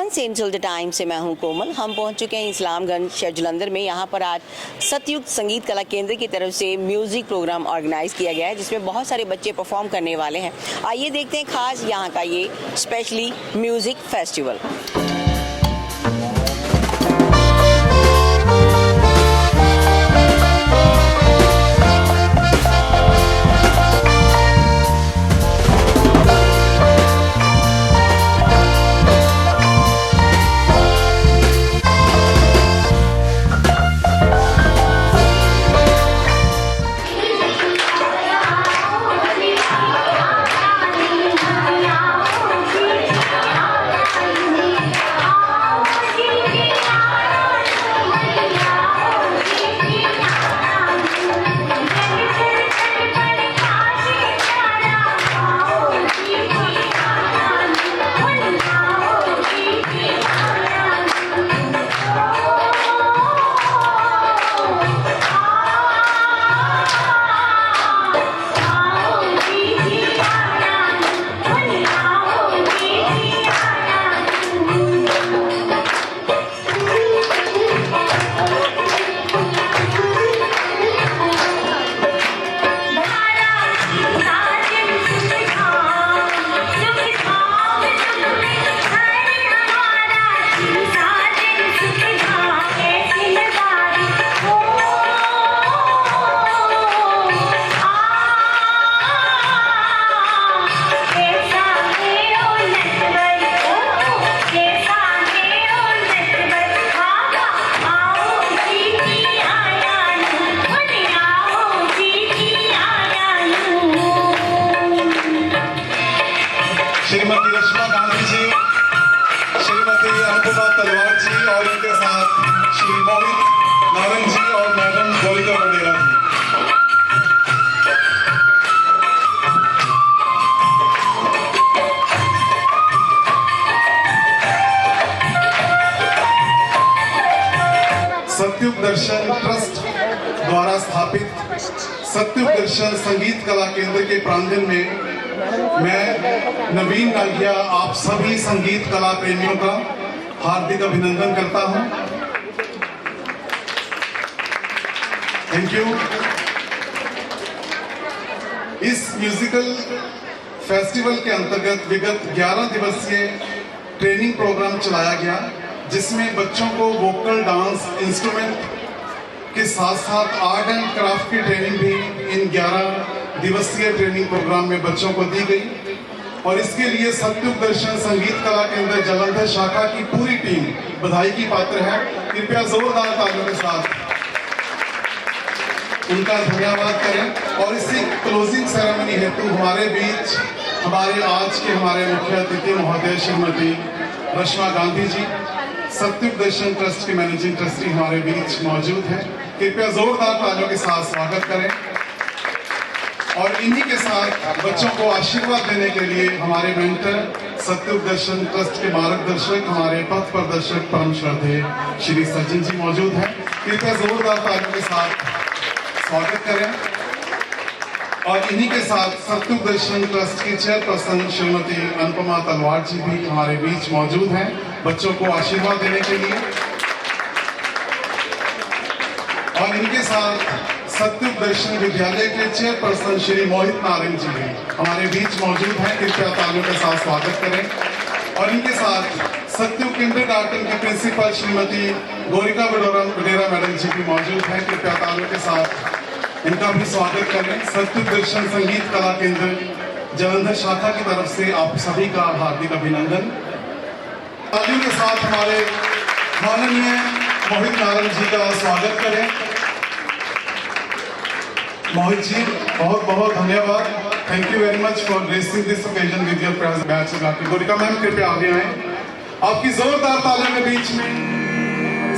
Once इंटिल the time से मैं हूं कोमल। हम पहुंच चुके हैं इस्लामगंज शहर जलंधर में। यहां पर आज सतयुग संगीत कला केंद्र की तरफ से म्यूजिक प्रोग्राम ऑर्गेनाइज किया गया है, जिसमें बहुत सारे बच्चे परफॉर्म करने वाले हैं। आइए देखते हैं खास यहां का ये specially music festival. Shrimati Rashma Gandhi ji, Shrimati Anupama Talwar ji और उनके साथ श्री मोहित नारंग जी और मैडम गोरिका वडेरा जी। सतयुग दर्शन ट्रस्ट द्वारा स्थापित सतयुग दर्शन संगीत कला केंद्र के प्रांगण में मैं नवीन नागिया आप सभी संगीत कला प्रेमियों का हार्दिक अभिनंदन करता हूं। Thank you. इस म्यूजिकल फेस्टिवल के अंतर्गत विगत 11 दिवसीय ट्रेनिंग प्रोग्राम चलाया गया, जिसमें बच्चों को वोकल, डांस, इंस्ट्रूमेंट के साथ साथ आर्ट एंड क्राफ्ट की ट्रेनिंग भी इन 11 दिवसीय ट्रेनिंग प्रोग्राम में बच्चों को दी गई। और इसके लिए सतयुग दर्शन संगीत कला केंद्र जलंधर शाखा की पूरी टीम बधाई की पात्र है। कृपया जोरदार तालियों के साथ उनका धन्यवाद करें। और इसी क्लोजिंग सेरेमनी हेतु हमारे बीच हमारे मुख्य अतिथि महोदय श्रीमती रश्मा गांधी जी, सतयुग दर्शन ट्रस्ट के मैनेजिंग ट्रस्टी हमारे बीच मौजूद हैं। कृपया जोरदार तालियों के साथ स्वागत करें। और इन्हीं के साथ बच्चों को आशीर्वाद देने के लिए हमारे मेंटर, सतयुग दर्शन ट्रस्ट के मार्गदर्शक, हमारे पथ प्रदर्शक परम श्रद्धेय श्री सचिन जी मौजूद हैं। कृपया जोरदार तालियों के साथ स्वागत करें। और इन्हीं के साथ सतयुग दर्शन ट्रस्ट की चेयरपर्सन श्रीमती अनुपमा तलवार जी भी हमारे बीच मौजूद हैं बच्चों को आशीर्वाद देने के लिए। और इनके साथ सतयुग दर्शन विद्यालय के चेयरपर्सन श्री मोहित नारंग जी भी हमारे बीच मौजूद हैं। कृपया तालियों के साथ स्वागत करें। और इनके साथ सतयुग किंडरगार्टन की प्रिंसिपल श्रीमती गोरिका वडेरा मैडम जी भी मौजूद हैं। कृपया तालियों के साथ इनका भी स्वागत करें। सतयुग दर्शन संगीत कला केंद्र जलंधर शाखा की तरफ से आप सभी का हार्दिक अभिनंदन। तालियों के साथ हमारे माननीय मोहित नारंग जी का स्वागत करें। मोहित जी, बहुत बहुत धन्यवाद। Thank you very much for gracing this occasion with your presence batch. Gorika ma'am कृपया आगे आए। आपकी जोरदार तालियों के बीच में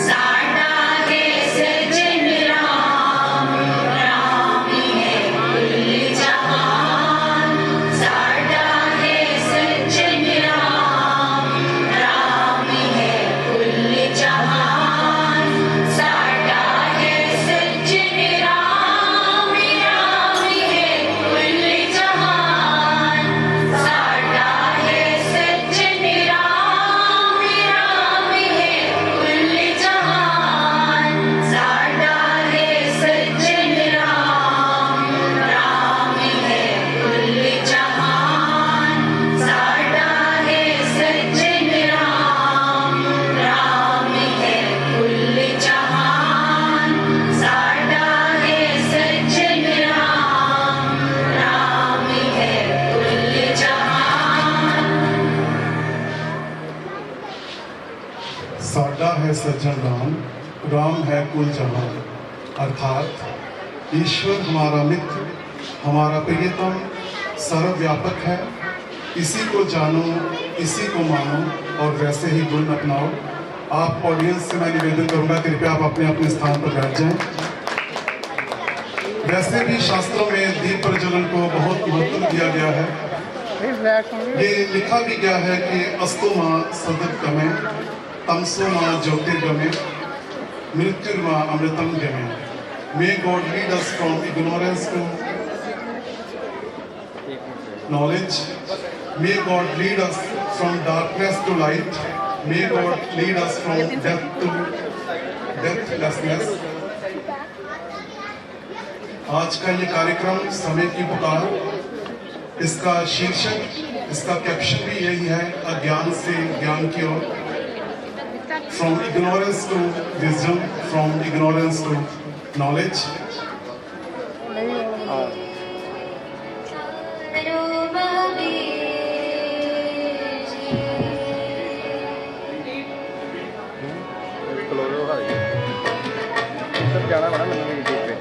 साडा है सज्जन राम खुदा है सज्जन राम, राम है कुल जहान। अर्थात ईश्वर हमारा मित्र, हमारा प्रियतम, सर्वव्यापक है। इसी को जानो, इसी को मानो और वैसे ही गुण अपनाओ। आप ऑडियंस से मैं निवेदन करूंगा, कृपया आप अपने अपने स्थान पर बैठ जाएं। वैसे भी शास्त्रों में दीप प्रज्वलन को बहुत महत्व दिया गया है। ये लिखा भी गया है कि अस्तु मां सदगमे, तमसो मां ज्योतिर्गमे, मृत्युर्मा अमृतम गमे। May God lead us from ignorance to knowledge. May God lead us from darkness to light. May God lead us from death to deathlessness. आज का ये कार्यक्रम समय की पुकार, इसका शीर्षक, इसका कैप्शन भी यही है, अज्ञान से ज्ञान की ओर। From ignorance to wisdom, from ignorance to knowledge. जाना बड़ा मैंने यूट्यूब पे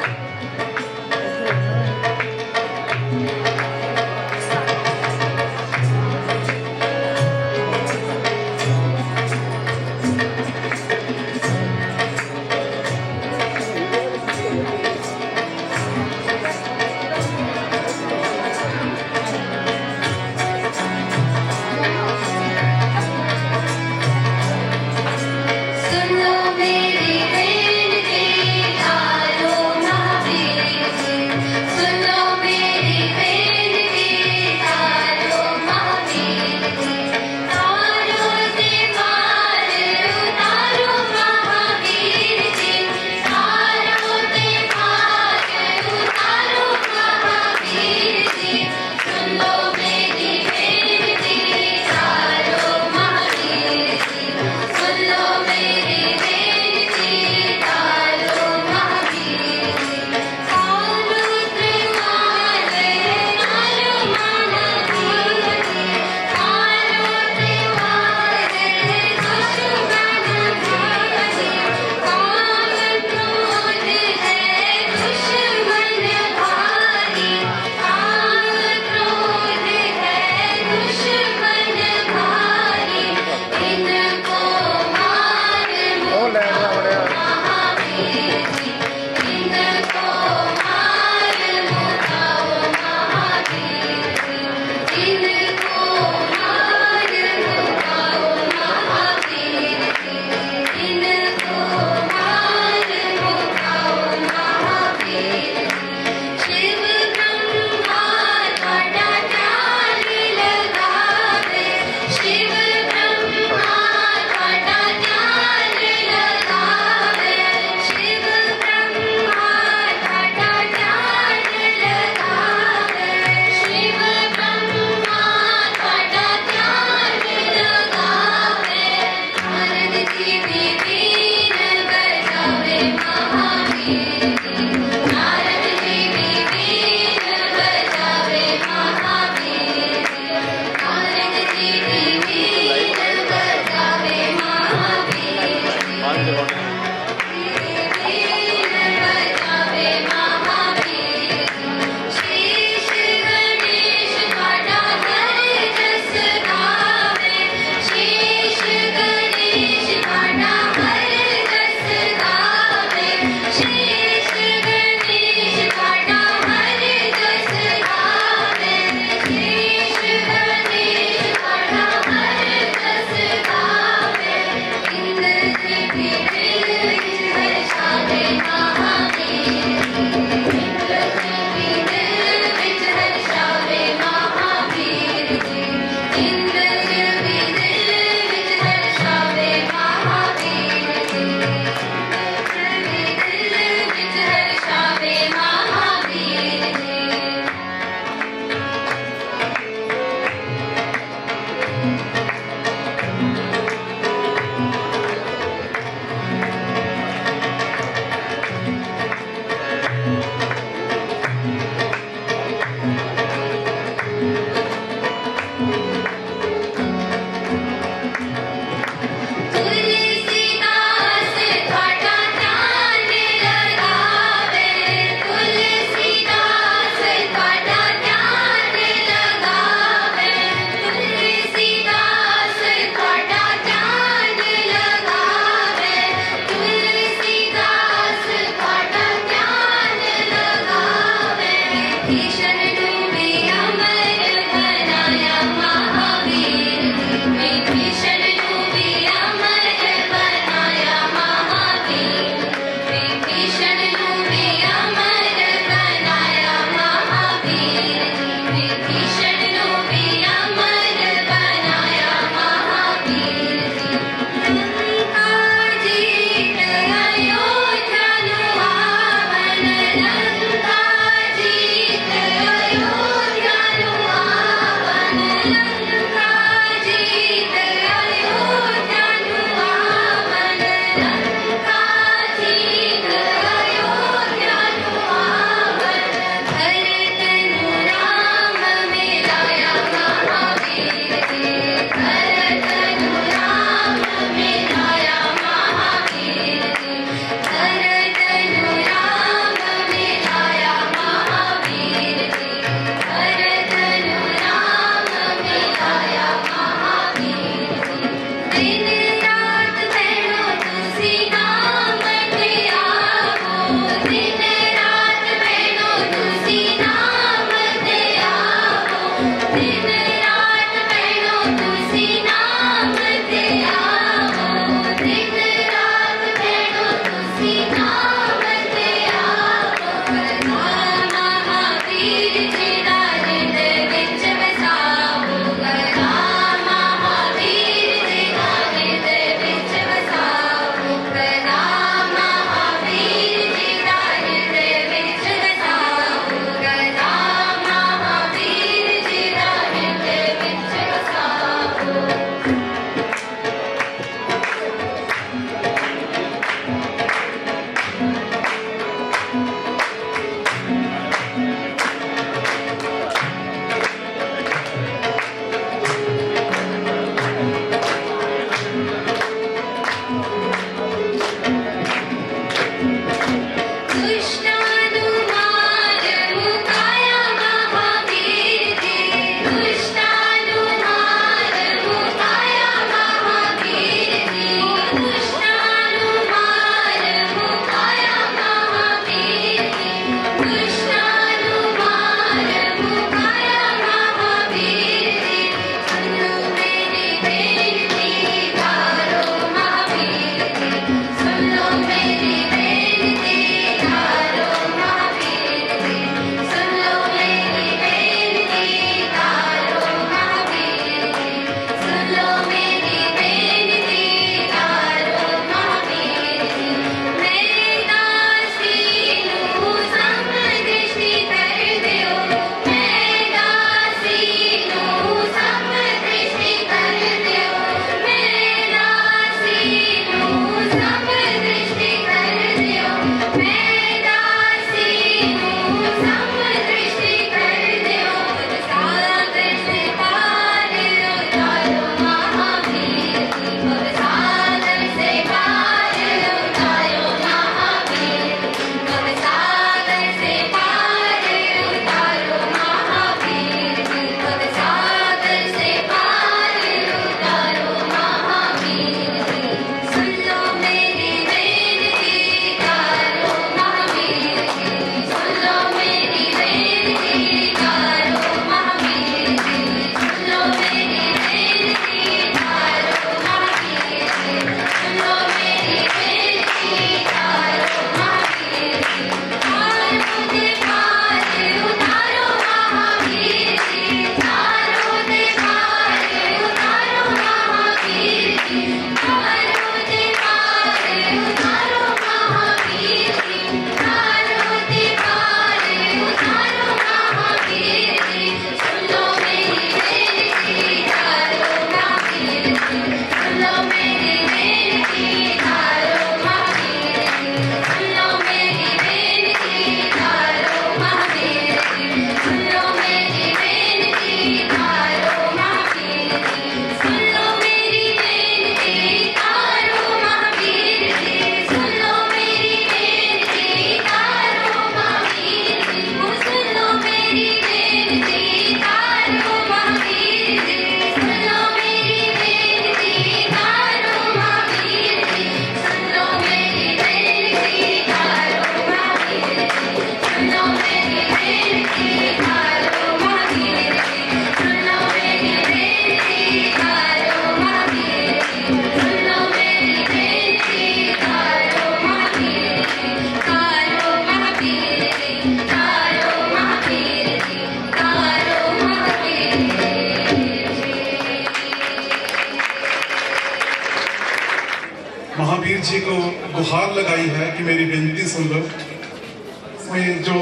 वीर जी को गुहार लगाई है कि मेरी विनती सुन लो। इसमें जो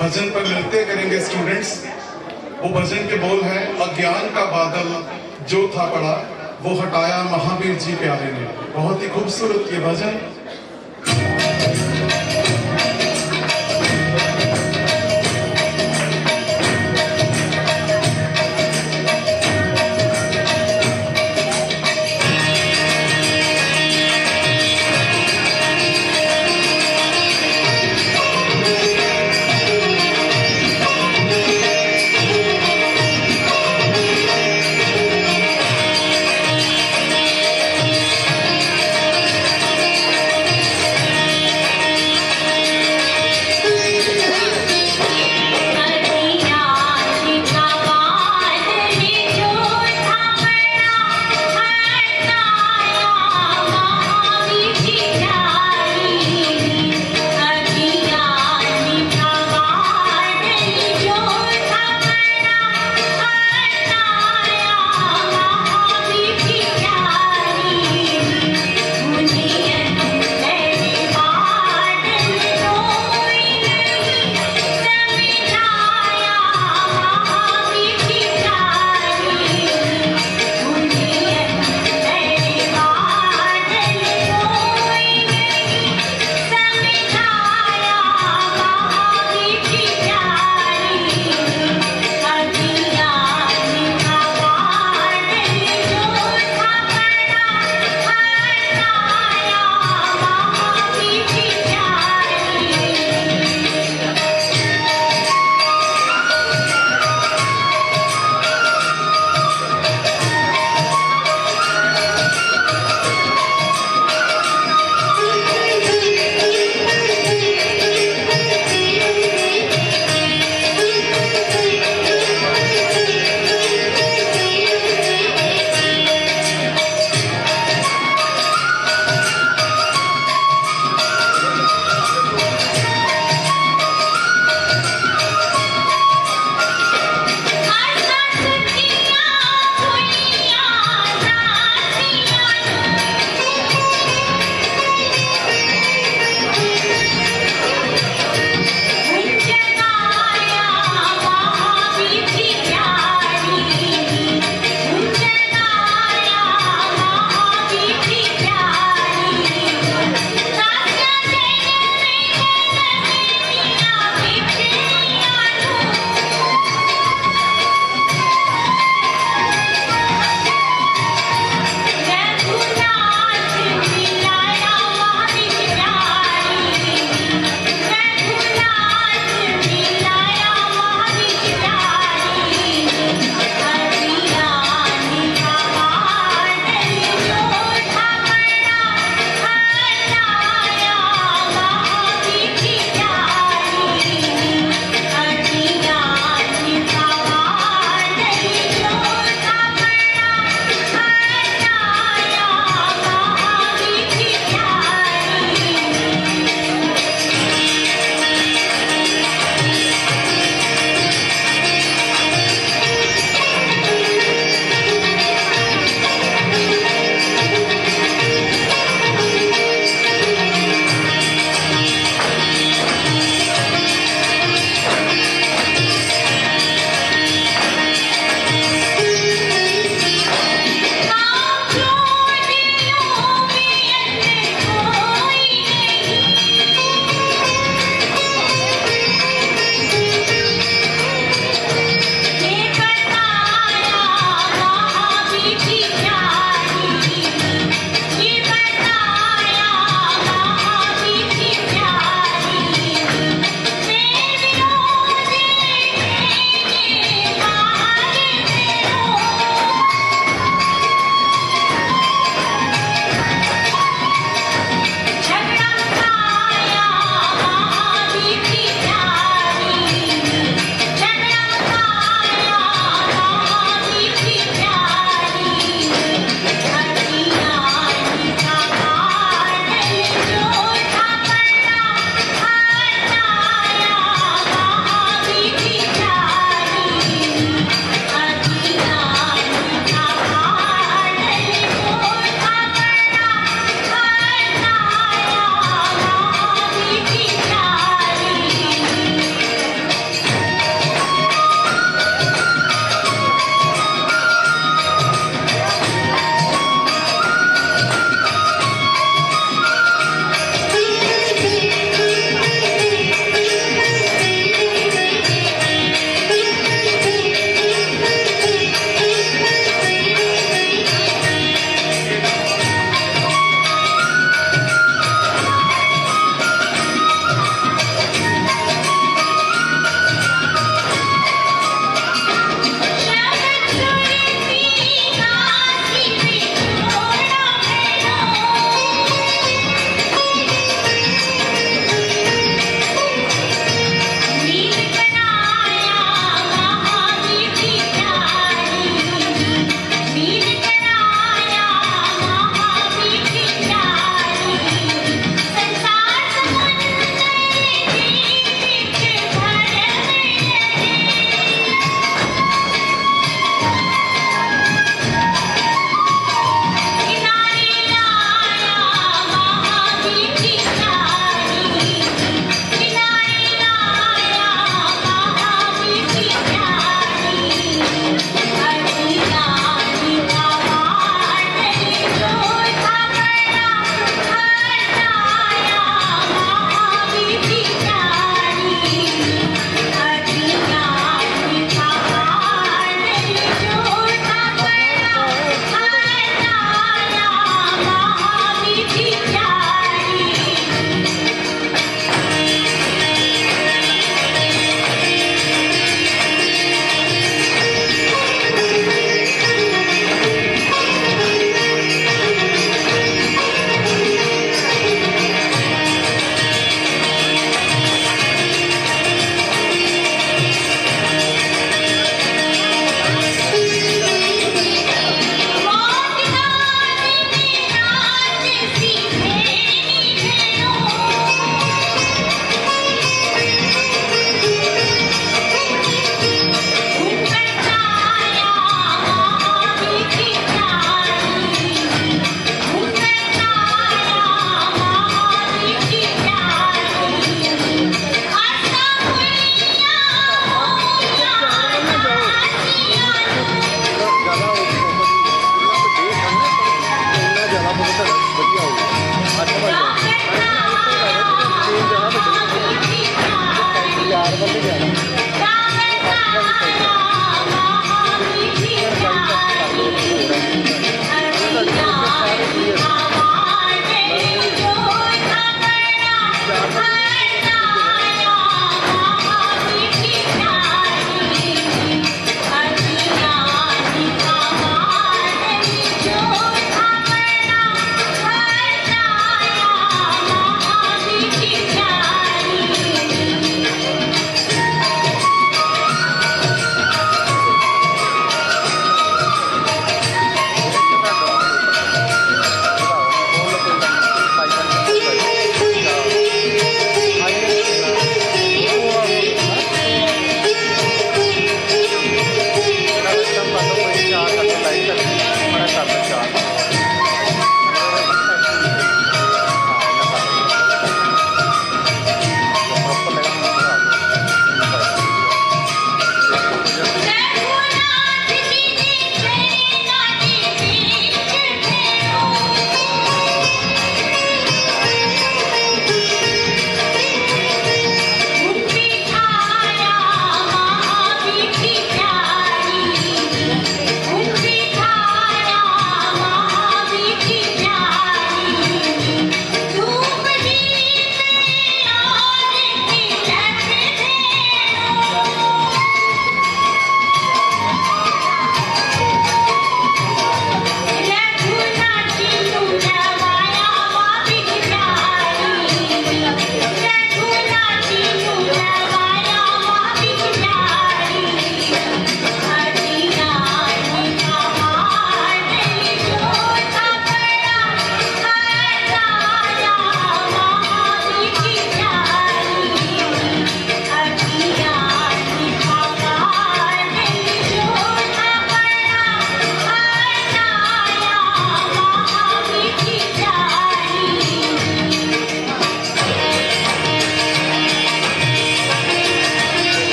भजन पर नृत्य करेंगे स्टूडेंट्स, वो भजन के बोल है, अज्ञान का बादल जो था पड़ा वो हटाया महावीर जी प्यारे ने। बहुत ही खूबसूरत ये भजन।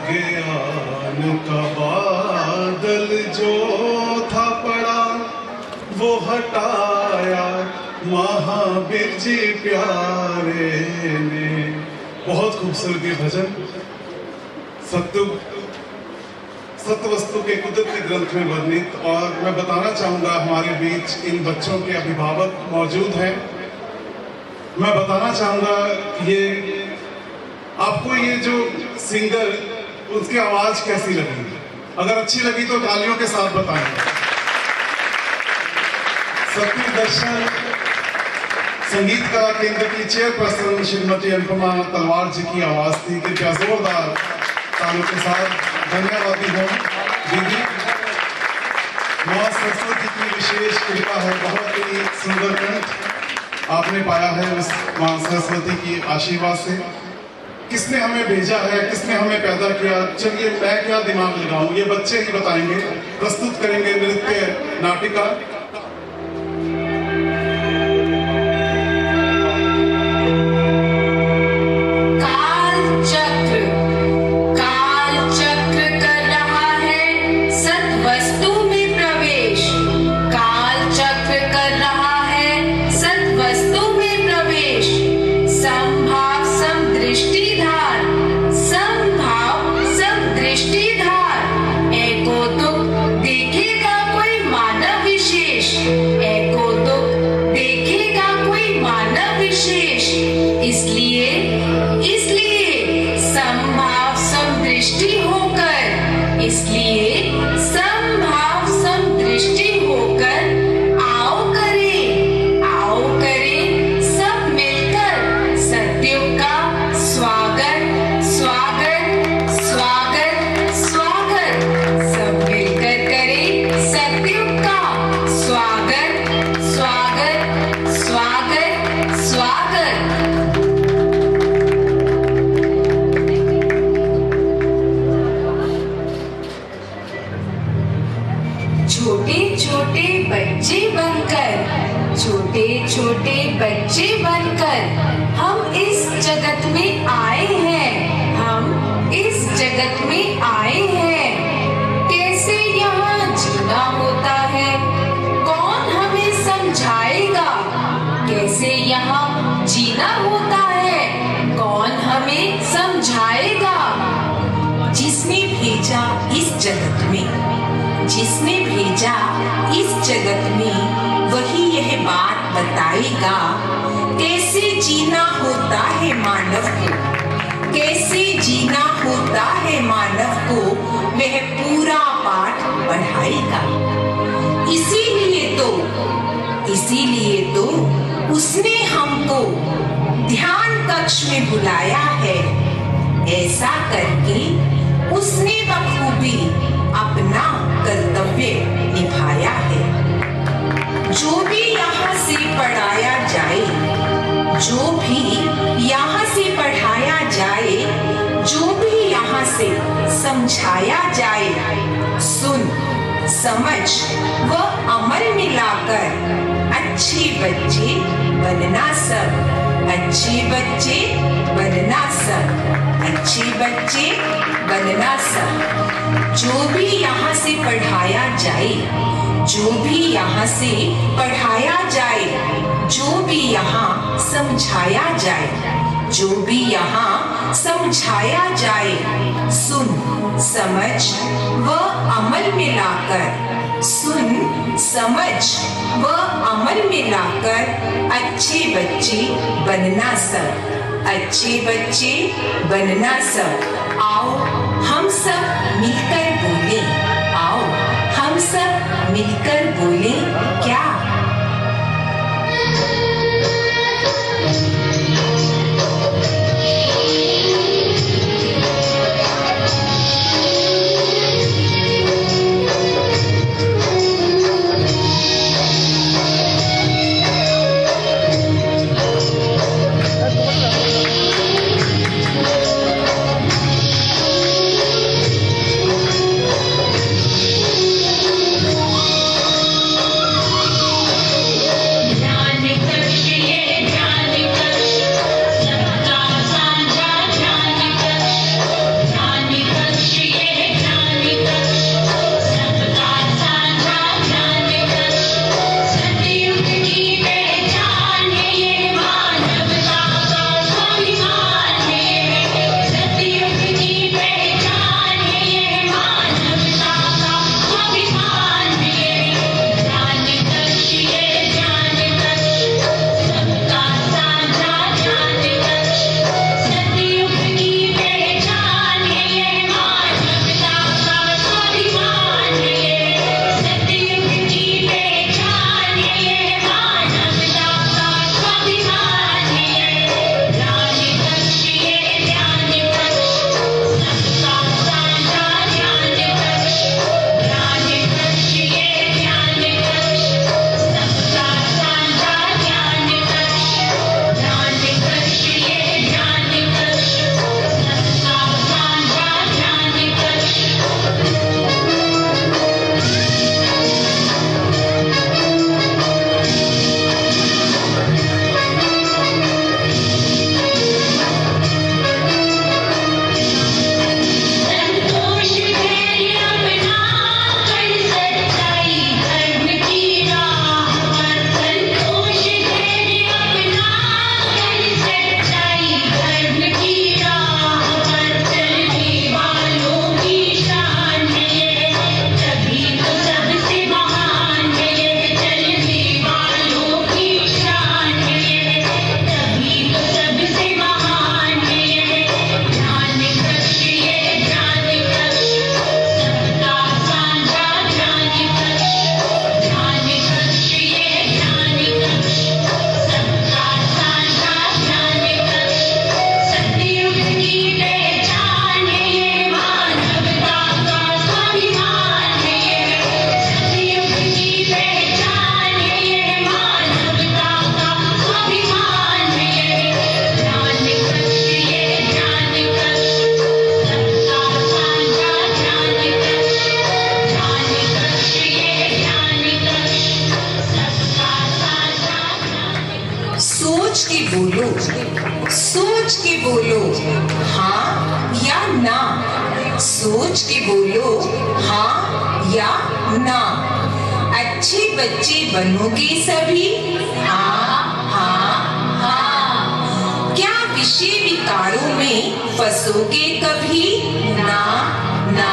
ज्ञान का बादल जो था पड़ा वो हटाया महावीर जी प्यारे ने। बहुत खूबसूरत ये भजन सत्यवस्तु के कुदरती ग्रंथ में वर्णित। और मैं बताना चाहूंगा हमारे बीच इन बच्चों के अभिभावक मौजूद हैं। मैं बताना चाहूंगा ये आपको ये जो सिंगर उसकी आवाज कैसी लगी। अगर अच्छी लगी तो तालियों के साथ बताएं। सत्युग दर्शन संगीत कला केंद्र की चेयरपर्सन श्रीमती अनुपमा तलवार जी की आवाज थी। कृपया जोरदार तालियों के साथ धन्यवादी हूँ दीदी। माँ सरस्वती की विशेष कृपा है, बहुत ही सुंदर कंठ आपने पाया है उस माँ सरस्वती की आशीर्वाद से। किसने हमें भेजा है, किसने हमें पैदा किया, चलिए मैं क्या दिमाग लगाऊं, ये बच्चे ही बताएंगे। प्रस्तुत करेंगे नृत्य नाटिका। छोटे बच्चे बनकर हम इस जगत में आए हैं, हम इस जगत में आए हैं। कैसे यहाँ जीना होता है कौन हमें समझाएगा, कैसे यहाँ जीना होता है कौन हमें समझाएगा। जिसने भेजा इस जगत में, जिसने भेजा इस जगत में वही यह बात बताएगा। कैसे जीना होता है मानव को, कैसे जीना होता है मानव को वह पूरा पाठ पढ़ाएगा। इसीलिए तो उसने हमको ध्यान कक्ष में बुलाया है। ऐसा करके उसने बखूबी अपना कर्तव्य निभाया है। जो भी यहाँ से पढ़ाया जाए, जो भी यहाँ से पढ़ाया जाए, जो भी यहाँ से समझाया जाए, सुन समझ व अमल मिलाकर अच्छे बच्चे बनना सब, अच्छे बच्चे बनना सब, अच्छे बच्चे बनना सब। जो भी यहाँ से पढ़ाया जाए, जो भी यहाँ से पढ़ाया जाए, जो भी यहाँ समझाया जाए, जो भी यहाँ समझाया जाए, सुन समझ व अमल मिलाकर, सुन समझ व अमल मिलाकर अच्छे बच्चे बनना सब, अच्छे बच्चे बनना सब। आओ हम सब मिलकर बोले, आओ हम सब मिलकर बोले क्या। सोच के बोलो हाँ या ना। अच्छे बच्चे बनोगे सभी? हाँ हाँ हाँ। क्या विषय विकारों में फंसोगे कभी? ना ना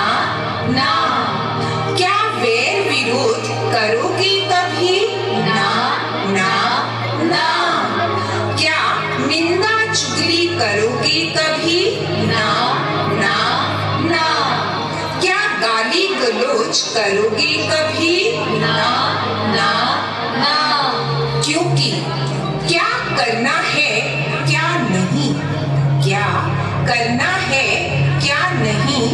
ना। क्या वैर विरोध करोगे कभी? ना ना ना। क्या निंदा चुगली करोगे कभी? ना ना ना। क्या गाली गलौज करोगे कभी? ना ना ना। क्योंकि क्या करना है क्या नहीं, क्या करना है क्या नहीं,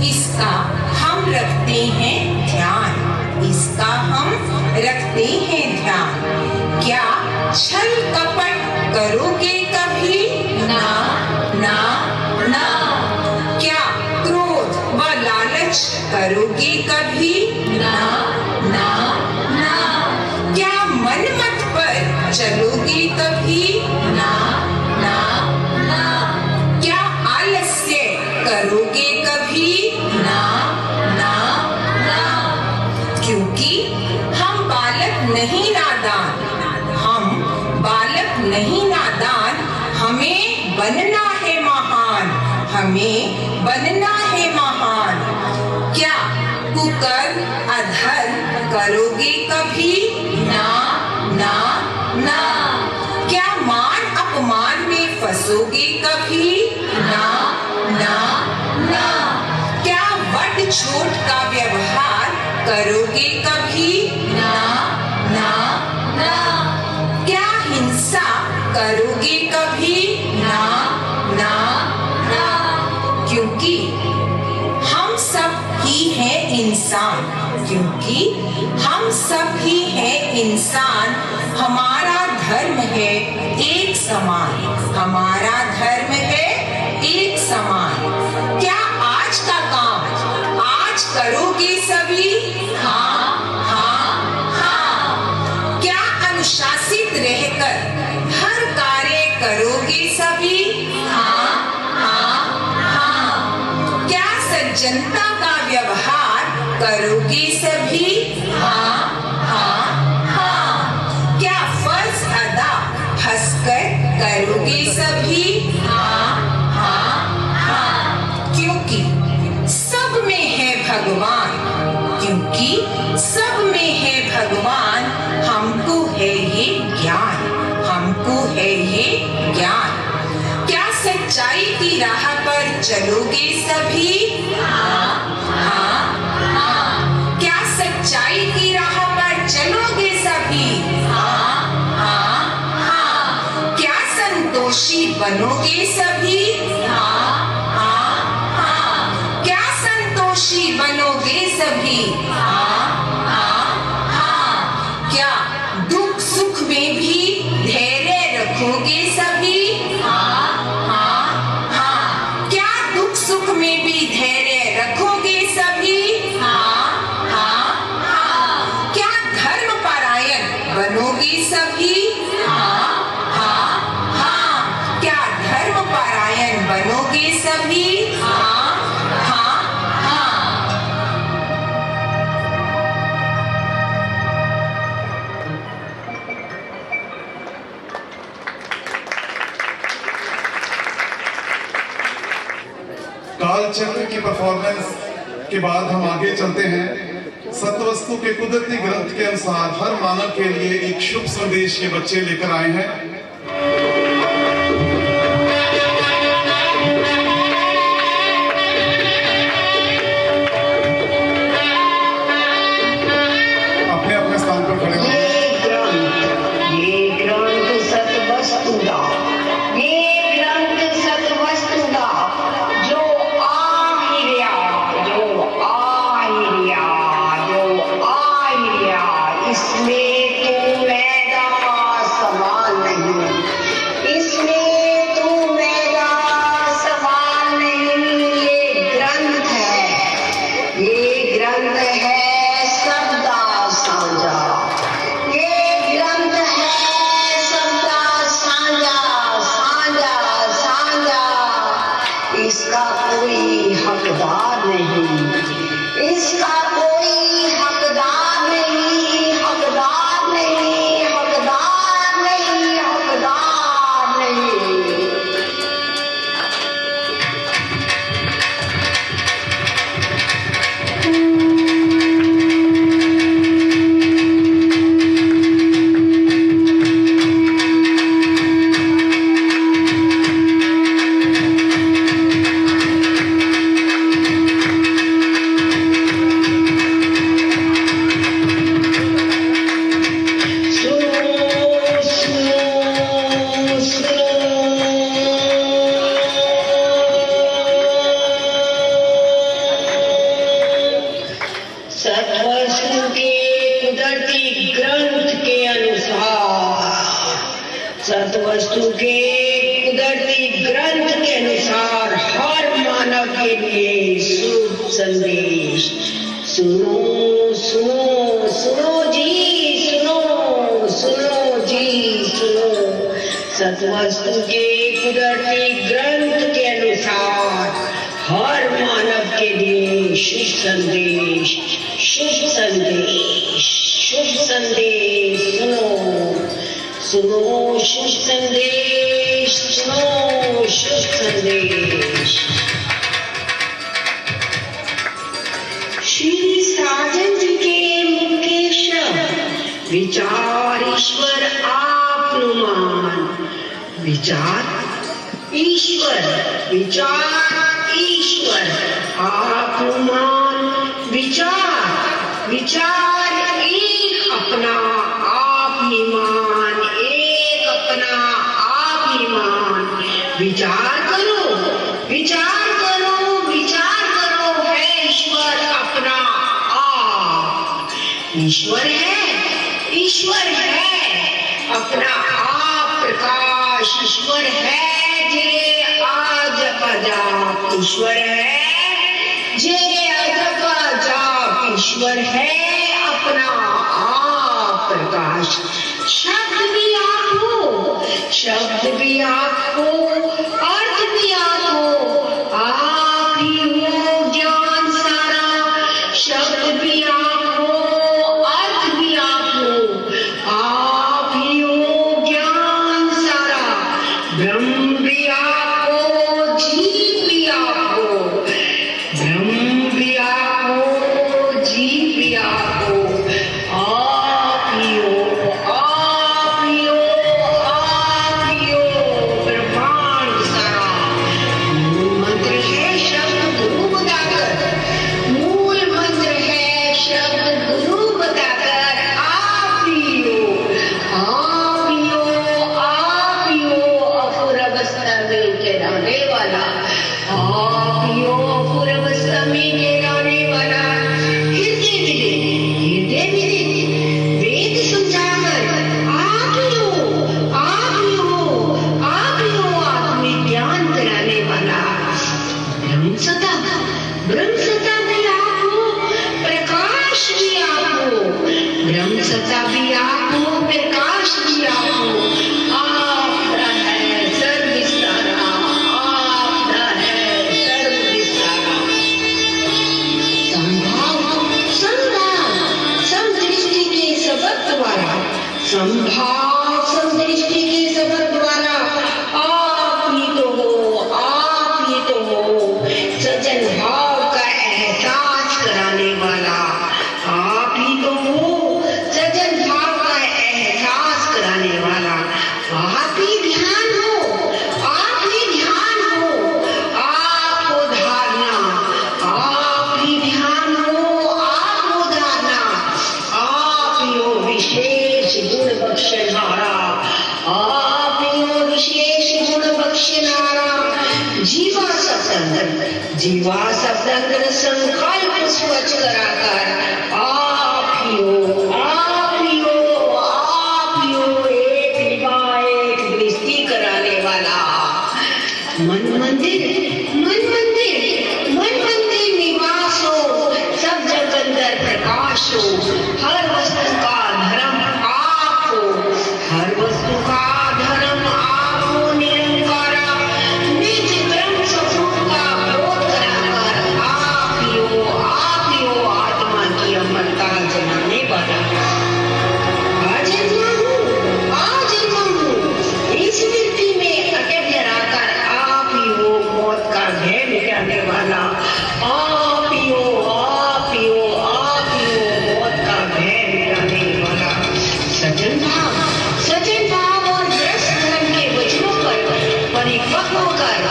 इसका हम रखते हैं ध्यान, इसका हम रखते हैं ध्यान। क्या छल कपट करोगे कभी? ना ना ना। क्या क्रोध व लालच करोगे कभी? ना ना ना। क्या मनमत पर चलोगे कभी? ना ना ना। क्या आलस्य करोगे कभी? ना ना ना। क्योंकि हम बालक नहीं नादान, हम बालक नहीं नादान, हमें बनना है महान, हमें बनना है महान। क्या कुकर्म अधर्म करोगे कभी? ना ना ना। क्या मान अपमान में फंसोगे कभी? ना ना ना। क्या बड़ छोट का व्यवहार करोगे कभी? ना ना ना। क्या हिंसा करोगे कभी? ना ना ना। क्योंकि हम सब ही हैं इंसान, क्योंकि हम सब ही हैं इंसान, हमारा धर्म है एक समान, हमारा धर्म है एक समान। क्या आज का काम आज करोगे सभी? हाँ हाँ हाँ। क्या अनुशासित रहकर हर कार्य करोगे सभी? हाँ हाँ हाँ। क्या सज्जनता का व्यवहार करोगे सभी? हाँ हाँ हाँ। क्या फर्ज अदा हंसकर करोगे सभी? हाँ हाँ हाँ। क्योंकि सब में है भगवान, क्योंकि सब में है भगवान, हमको है ये ज्ञान, हमको है ये ज्ञान। क्या सच्चाई की राह पर चलोगे सभी? हाँ हाँ हाँ। क्या सच्चाई की राह पर चलोगे सभी? हाँ हाँ हाँ। क्या संतोषी बनोगे सभी? हाँ हाँ हाँ। क्या संतोषी बनोगे सभी? हाँ हाँ हाँ। क्या दुख सुख में भी धैर्य रखोगे सभी? हाँ हाँ हाँ। क्या दुख सुख में भी धैर्य रखोगे सभी? हाँ हाँ हाँ। क्या धर्म परायण बनोगे सभी? हाँ हाँ हाँ। क्या धर्म परायण बनोगे सभी? हाँ हाँ हाँ। काल चक्र की परफॉर्मेंस के बाद हम आगे चलते हैं। सतवस्तु के कुदरती ग्रंथ के अनुसार हर मानव के लिए एक शुभ संदेश ये बच्चे लेकर आए हैं। अपने अपने स्थान पर खड़े हो। ये ग्रंथ सतवस्तु दा, ये ग्रंथ सतवस्तु दा, जो आ ही रहा, जो आ ही रहा, जो आ ही रहा, इसमें तू मैदा का सवाल नहीं। सतवस्तु के कुदरती ग्रंथ के अनुसार हर मानव के लिए शुभ संदेश। सुनो सुनो सुनो जी, सुनो सुनो जी सुनो। सतवस्तु के कुदरती ग्रंथ के अनुसार हर मानव के लिए शुभ संदेश, शुभ संदेश, शुभ संदेश। सुनो सुनो शुभ संदेश, सुनो शुभ संदेश। श्री साजन जी के मुख के शब्द विचार ईश्वर आपनुमान। विचार ईश्वर, विचार ईश्वर आपनुमान। विचार विचार एक अपना आप निमान, एक अपना आप निमान। विचार करो, विचार करो, विचार करो, है ईश्वर अपना आप। ईश्वर है, ईश्वर है अपना आप प्रकाश। ईश्वर है जे आज जाप। ईश्वर है जे आज जाप। ईश्वर है अपना आप प्रकाश। शब्द भी आप हो, शब्द भी आप हो, अर्थ भी आप हो, आप ही हो ज्ञान सारा। शब्द भी आप हो, अर्थ भी आप हो, आप ही हो ज्ञान सारा। ब्रह्म भी आप हो, जीव भी आप हो, ब्रह्म भी आप हो, जीव भी आप हो, आप ही हो, आप ही हो, आप ही हो ब्रह्मांड सारा। मूल मंत्र है शब्द गुरु बताकर, मूल मंत्र है शब्द गुरु बताकर। आप ही हो, आप ही हो, आप ही हो अपुर अवस्था में के रहने वाला। आप ही हो अपुर अवस्था में के रहने वाला। हृदय विदित, हृदय विदित वेद समझाकर। आप ही हो, आप ही हो, आप ही हो आत्मिक ज्ञान कराने वाला। ब्रह्म सता, ब्रह्म सता भी आप हो, प्रकाश भी आप हो। ब्रह्म सता भी आप हो, प्रकाश भी आप हो। आपका है सर्व विस्तारा, आपका है सर्व विस्तारा। संभाव संभाव समदृष्टि के सबक द्वारा, संभाव समदृष्टि के सबक द्वारा। आप ही तो हो, आप ही तो हो सजन भाव का एहसास कराने वाला। आप ही तो हो सजन भाव का एहसास कराने वाला। आप ही ध्यान हो, आप ही ध्यान हो, आप हो धारणा। आप ही ध्यान हो, आप हो धारणा। आप ही हो विशेष गुण बख्शनारा, आप ही हो विशेष गुण बख्शनारा। जीवा सप्तंग, जीवा सप्तंग संकल्प स्वच्छ कराकर। आप ही हो, आप ही हो, आप ही हो एक निभा एक दृष्टि कराने वाला। मन मंदिर, मन मंदिर, मन मंदिर निवास हो, सब जग अंदर प्रकाश हो। हर वस्तु का धर्म आप हो, हर वस्तु का धर्म आप हो। निरंकारा निज ब्रह्म स्वरूप का बोध कराकर। आप ही हो, आप ही हो आत्मा की अमरता जनाने वाला। आज इस मिट्टी में अटक रहकर। आप ही हो मौत का भय मिटाने वाला। आप ही हो, आप ही हो, आप ही हो मौत का भय मिटाने वाला। सजन भाव, सजन भाव और दृढ़ धर्म के वचनों पर परिपक्व कर।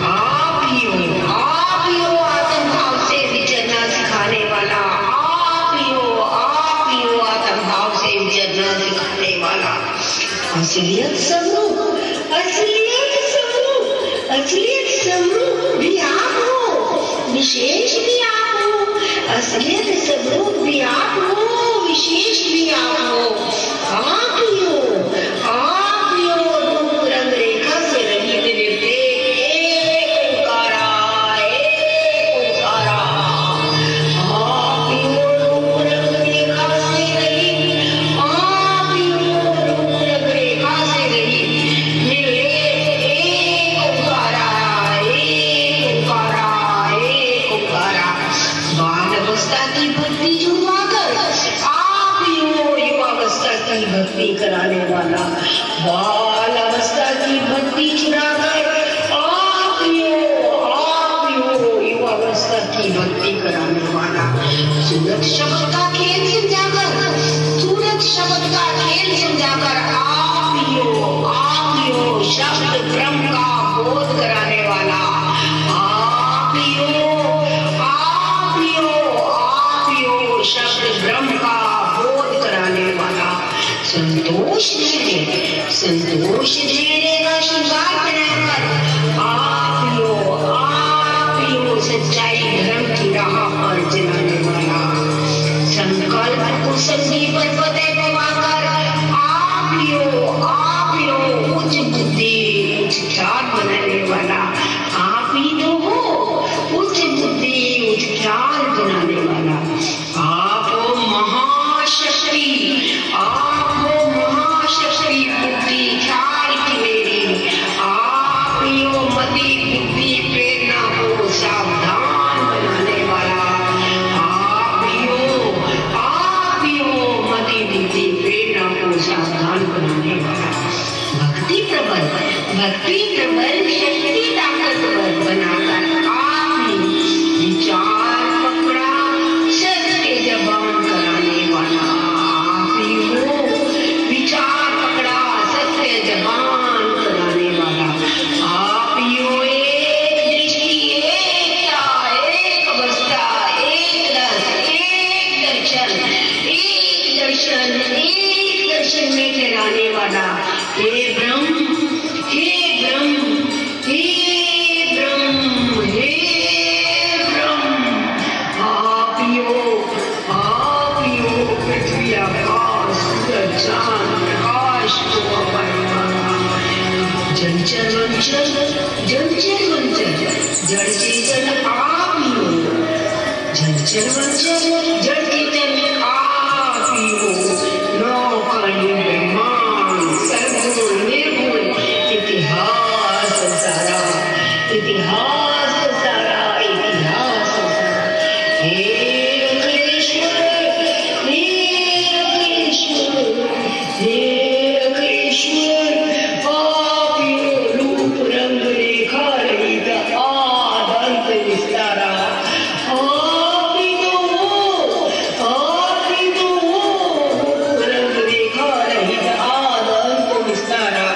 आप ही हो, आप ही हो आत्म भाव से विचरना सिखाने वाला। आप ही हो, आप ही हो आत्म भाव से विचरना सिखाने वाला। असलियत स्वरूप, असलियत स्वरूप, असलियत स्वरूप भी आप हो, विशेष भी आप हो। असलियत स्वरूप भी आप हो, विशेष भी आप हो। आप ही हो, आप ही हो बाल्यावस्था की भक्ति जुड़वाकर आप ही हो युवावस्था की भक्ति कराने वाला। बाल्यावस्था की भक्ति चुराकर आप ही हो युवावस्था की भक्ति कराने वाला। सूरत शब्द का खेल समझाकर, सूरत शब्द का खेल समझाकर आप ही हो शब्द ब्रह्म का बोध कराने वाला। आप ही हो शब्द ब्रह्म का बोध कराने वाला। संतोष देने का श्रृंगार बनाकर आप ही हो सच्चाई धर्म की राह पर चलाने वाला। संकल्प को संदीपन फतेह पवाकर आप ही हो उच्च बुद्धि उच्च ख्याल बनाने वाला। आप ही तो हो उच्च बुद्धि उच्च ख्याल बनाने वाला। आप हो महाशक्ति बुद्धि ख्याल की मेरी। आप ही हो मति बुद्धि प्रेरणा को सावधान बनाने वाला। आप ही हो मति बुद्धि प्रेरणा को सावधान बनाने वाला। भक्ति प्रबल शक्ति ताकतवर बनाकर आप ही विचार पकड़ा सत्य जबान कराने वाला। आप ही हो विचार पकड़ा सत्य जबान कराने वाला। आप ही हो एक दृष्टि एकता एक अवस्था एक रस एक दर्शन में ठहराने वाला। हे ब्रह्म आप ही हो पृथ्वी आकाश सूरज चांद प्रकाश को बनाने वाला। जल चेतन आप ही हो। जल चेतन आप ही हो। नौकानी ब्रह्मांड सर्वगुण निर्गुण इतिहास सारा हे अखिलेश्वर आप ही हो रूप रंग रेखा रहित आदंत विस्तारा। आप ही तो हो रूप रंग रेखा रहित आदंत विस्तारा।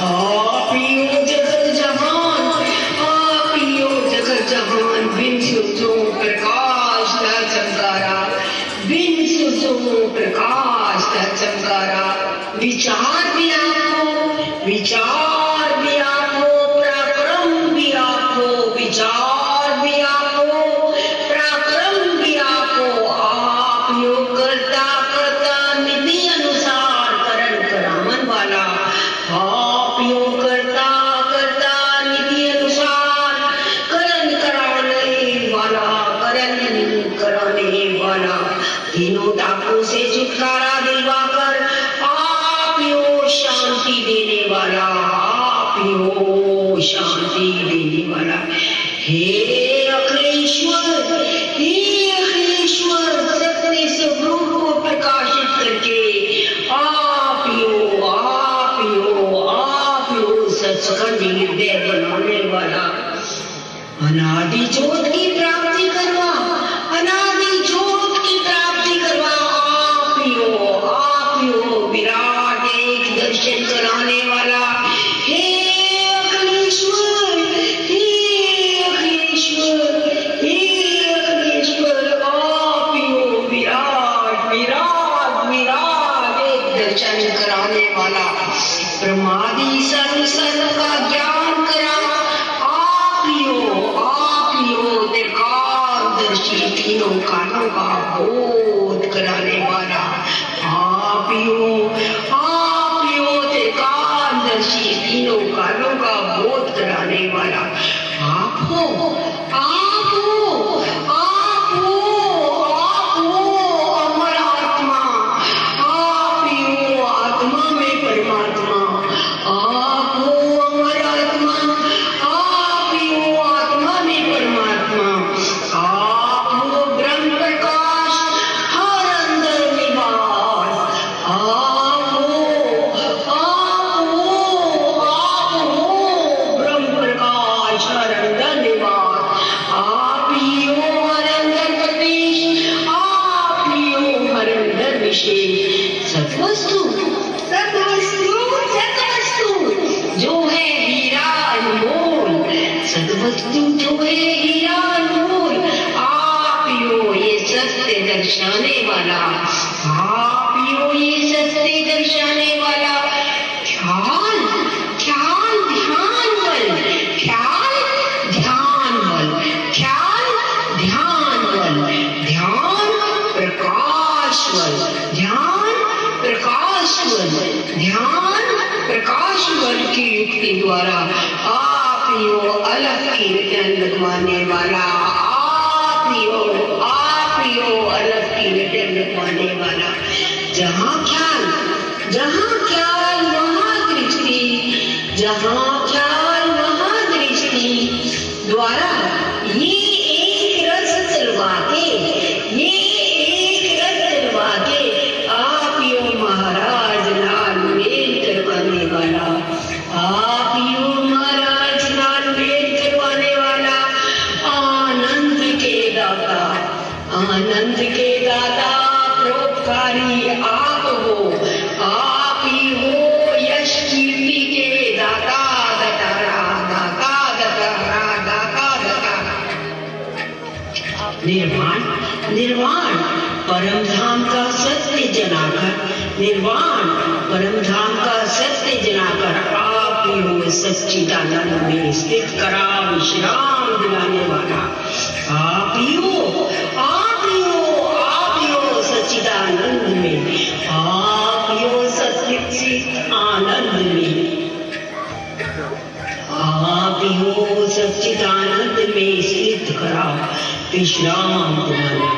आप ही हो जगत जहान बिन सूर्यों प्रकाश का चमकारा। विचार भी आप हो पराक्रम भी आप हो। विचार भी आप हो पराक्रम भी आप हो। आप ही हो करता निधि अनुसार करण करावन वाला। आप ही हो करता निधि अनुसार करण कराने वाला। तीनों तापों से छुटकारा दिलवाकर आप ही हो शांति देने वाला। आप ही हो शांति देने वाला। हे अखिलेश्वर सत्य स्वरूप को प्रकाशित करके आप ही हो सचखंड हृदय बनाने वाला। अनादि ज्योत की प्राप्ति करवा आप ही हो विराट एक दर्शन कराने वाला। हे अखिलेश्वर आप ही हो विराट एक दर्शन कराने वाला। ब्रह्मादि सर्व का ज्ञान करा आप ही हो दर्शी तीनों कानों का बोध कराने वाला। आप ही हो त्रिकालदर्शी तीनों कानों का बोध कराने वाला। आप हो अमर आत्मा। आप ही हो आत्मा में परमात्मा। आप हो अमर आत्मा। आप ही हो आत्मा में परमात्मा। आप हो ब्रह्म प्रकाश सत्य दर्शाने वाला, आप ही हो ये सत्य दर्शाने वाला। ख्याल ख्याल ध्यान बल, ख्याल ध्यान बल, ख्याल ध्यान बल, ध्यान प्रकाश बल, ध्यान प्रकाश बल, ध्यान प्रकाश बल की युक्ति द्वारा आप ही हो अलग कीर्तन लगवाने वाला, आप ही हो अलग कीर्तन लगवाने वाला। जहाँ ख्याल वहाँ दृष्टि, जहाँ ख्याल वहाँ दृष्टि द्वारा ये एक रस चलवा के आप ही हो महाराज लाल मेल करवाने वाला, आप ही हो महाराज लाल मेल करवाने वाला। आनंद के दाता परोपकारी आप हो, आप ही हो यश कीर्ति के दाता दतारा, दाता दतारा, दाता दतारा। निर्वाण परम धाम का सत्य जनाकर, निर्वाण परम धाम का सत्य जनाकर आप ही हो सच्चिदानंद में स्थित करा विश्राम दिलाने वाला। आप ही हो सच्चिदानंद में, आप ही हो सच्चित आनंद में, आप ही हो सच्चिदानंद में स्थित करा विश्राम दिलाने वाला।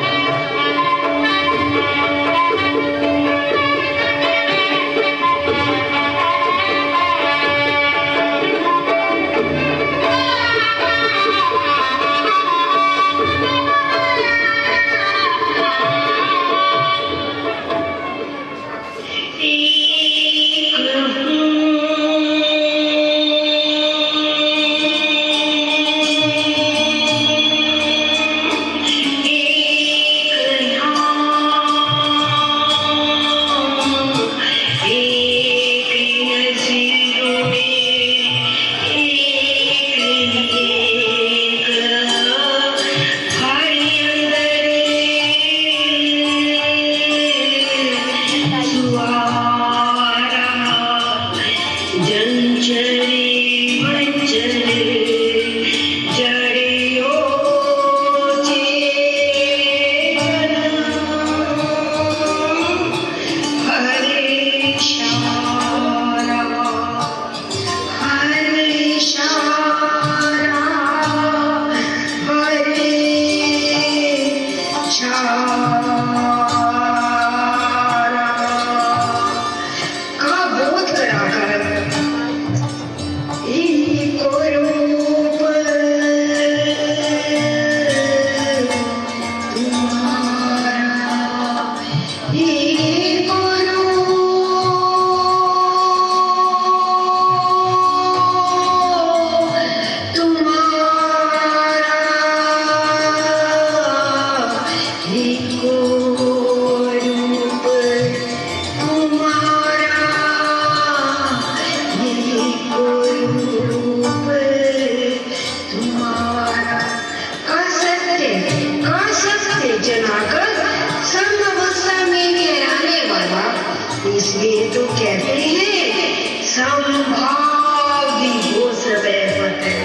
इसलिए तो कहते हैं संभाव भी हो सवे फतेह,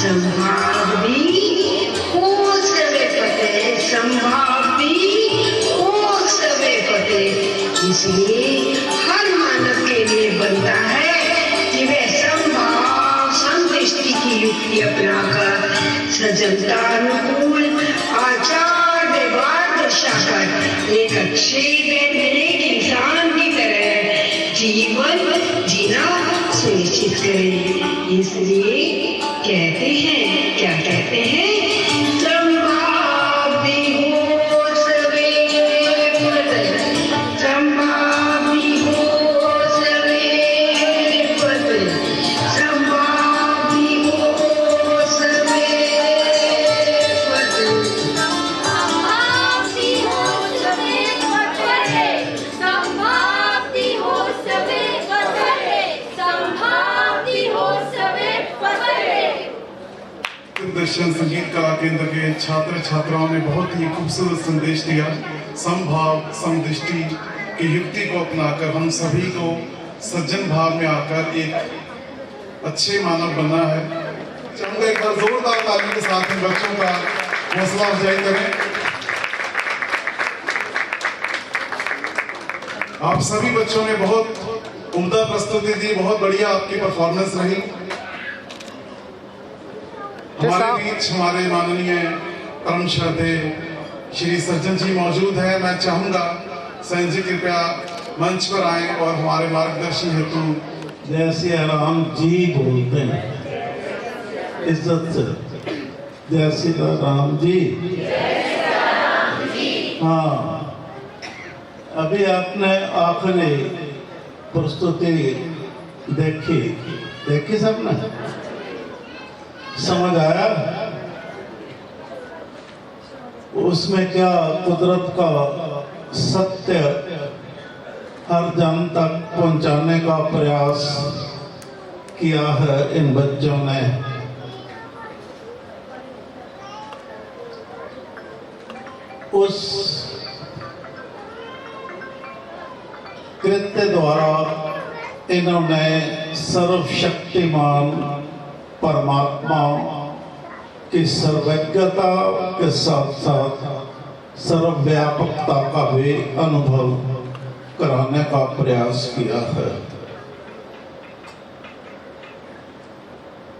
संभाव भी हो सवे फतेह, संभाव भी हो सवे फतेह। इसलिए हर मानव के लिए बनता है कि वह संभाव संदृष्टि की युक्ति अपनाकर सजगता अनुकूल आचार व्यवहार दर्शाकर एक अच्छे वैज्ञानिक इंसान की तरह जीवन जीना सुनिश्चित करें। इसलिए कहते हैं, क्या कहते हैं, संभाव भी हो सवे फतेह, संभाव भी हो सवे फतेह, संभाव भी हो सवे फतेह। दर्शन संगीत कला केंद्र के छात्र छात्राओं ने बहुत ही खूबसूरत संदेश दिया। समभाव समदृष्टि की युक्ति को अपनाकर हम सभी को सज्जन भाव में आकर एक अच्छे मानव बनना है। चाहूंगा एक बार जोरदार ताली के साथ इन बच्चों का हौसला अफजाई करें। आप सभी बच्चों ने बहुत उम्दा प्रस्तुति दी, बहुत बढ़िया आपकी परफॉर्मेंस रही। हमारे बीच हमारे माननीय परम श्रद्धेय श्री सज्जन जी मौजूद हैं। मैं चाहूंगा सैन जी कृपया मंच पर आए और हमारे मार्गदर्शन हेतु जय श्री राम जी बोलते हैं इज्जत से। जय श्री राम जी। हाँ, अभी आपने आखिरी प्रस्तुति देखी सबने? समझ आया उसमें क्या कुदरत का सत्य हर जन तक पहुंचाने का प्रयास किया है इन बच्चों ने। उस कृत्य द्वारा इन्होंने सर्वशक्तिमान परमात्मा की सर्वज्ञता के साथ साथ सर्वव्यापकता का भी अनुभव कराने का प्रयास किया है।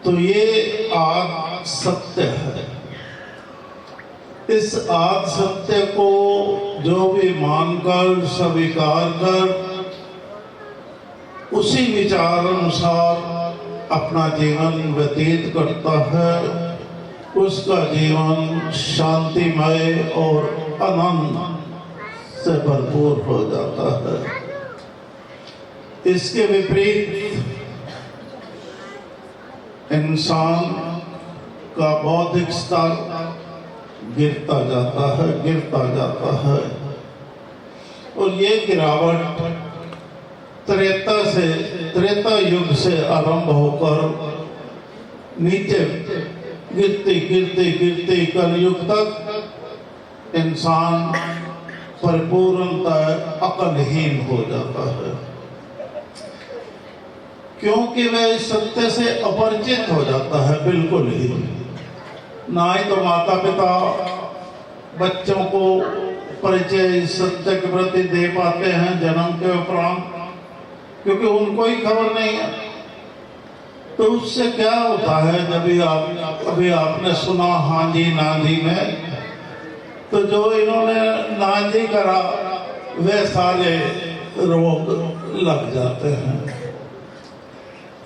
तो ये आद सत्य है। इस आद सत्य को जो भी मानकर स्वीकार कर उसी विचार अनुसार अपना जीवन व्यतीत करता है, उसका जीवन शांतिमय और आनंद से भरपूर हो जाता है। इसके विपरीत इंसान का बौद्धिक स्तर गिरता जाता है और ये गिरावट त्रेता युग से आरंभ होकर नीचे गिरती कलयुग तक इंसान परिपूर्णतः अकलहीन हो जाता है, क्योंकि वह इस सत्य से अपरिचित हो जाता है। बिल्कुल ही ना ही तो माता पिता बच्चों को परिचय इस सत्य के प्रति दे पाते हैं जन्म के उपरांत, क्योंकि उनको ही खबर नहीं है। तो उससे क्या होता है, जब अभी आपने सुना हाँ जी ना जी में, तो जो इन्होंने ना जी करा वे सारे रोग लग जाते हैं,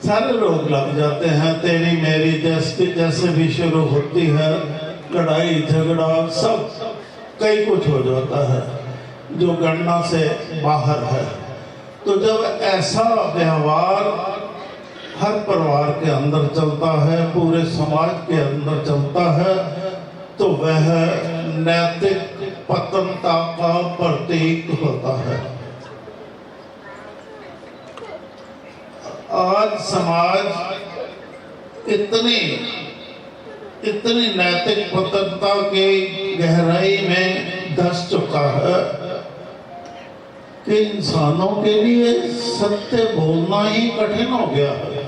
सारे लोग लग जाते हैं। तेरी मेरी जैसे भी शुरू होती है लड़ाई झगड़ा सब कई कुछ हो जाता है जो गणना से बाहर है। तो जब ऐसा व्यवहार हर परिवार के अंदर चलता है, पूरे समाज के अंदर चलता है, तो वह नैतिक पतनता का प्रतीक होता है। आज समाज इतनी नैतिक पतनता की गहराई में धंस चुका है कि इंसानों के लिए सत्य बोलना ही कठिन हो गया है।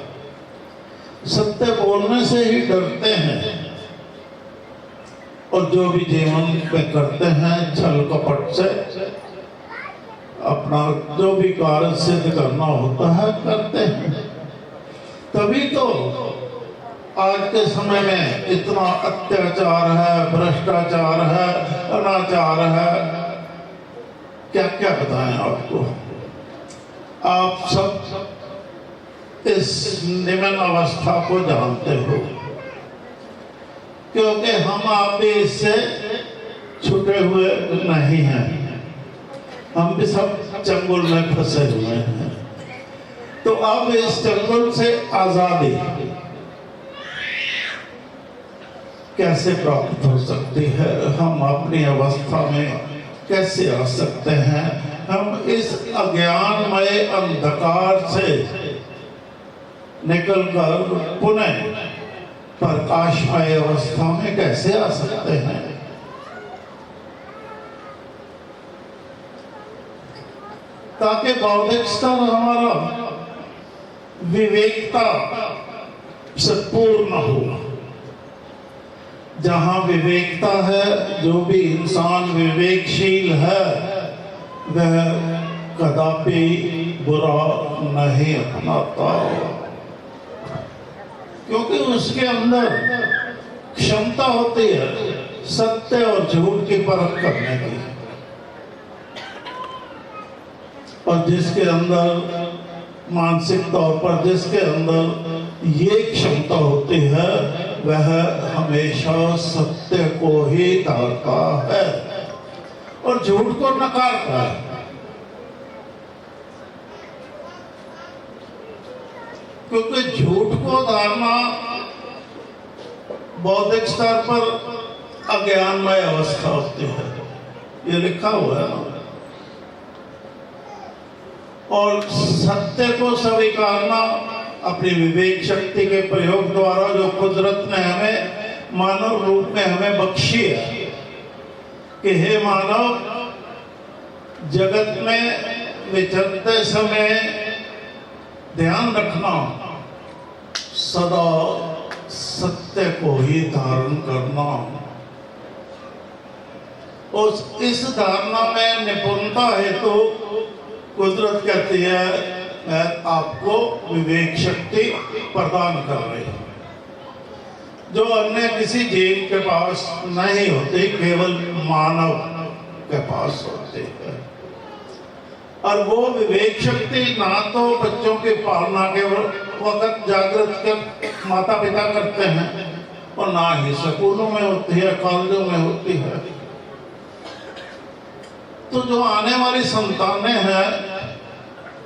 सत्य बोलने से ही डरते हैं और जो भी जीवन में करते हैं छल कपट से अपना जो भी कार्य सिद्ध करना होता है करते हैं। तभी तो आज के समय में इतना अत्याचार है, भ्रष्टाचार है, अनाचार है, क्या क्या बताएं आपको। आप सब इस निम्न अवस्था को जानते हो, क्योंकि हम आप भी इससे छूटे हुए नहीं हैं। हम भी सब चंगुल में फंसे हुए हैं। तो अब इस चंगुल से आजादी कैसे प्राप्त हो सकती है, हम अपनी अवस्था में कैसे आ सकते हैं, हम इस अज्ञानमय अंधकार से निकलकर पुनः प्रकाशमय अवस्था में कैसे आ सकते हैं? ताकि बौद्धिक स्तर हमारा विवेकता से पूर्ण हो। जहां विवेकता है, जो भी इंसान विवेकशील है वह कदापि बुरा नहीं अपनाता, क्योंकि उसके अंदर क्षमता होती है सत्य और झूठ की परख करने की। और जिसके अंदर मानसिक तौर पर जिसके अंदर ये क्षमता होती है वह हमेशा सत्य को ही ताड़ता है और झूठ को नकारता है। क्योंकि झूठ को धारना बौद्धिक स्तर पर अज्ञानमय अवस्था होती है, ये लिखा हुआ है ना। और सत्य को स्वीकारना अपनी विवेक शक्ति के प्रयोग द्वारा जो कुदरत ने हमें मानव रूप में हमें बख्शी है कि हे मानव, जगत में विचरते समय ध्यान रखना सदा सत्य को ही धारण करना। उस इस धारणा में निपुणता हेतु कुदरत कहती है मैं आपको विवेक शक्ति प्रदान कर रही हूं, जो अन्य किसी जीव के पास नहीं होती, केवल मानव के पास होती है। और वो विवेक शक्ति ना तो बच्चों की पालना के वक्त जागृत कर माता पिता करते हैं और ना ही स्कूलों में होती है, कॉलेजों में होती है। तो जो आने वाली संतानें हैं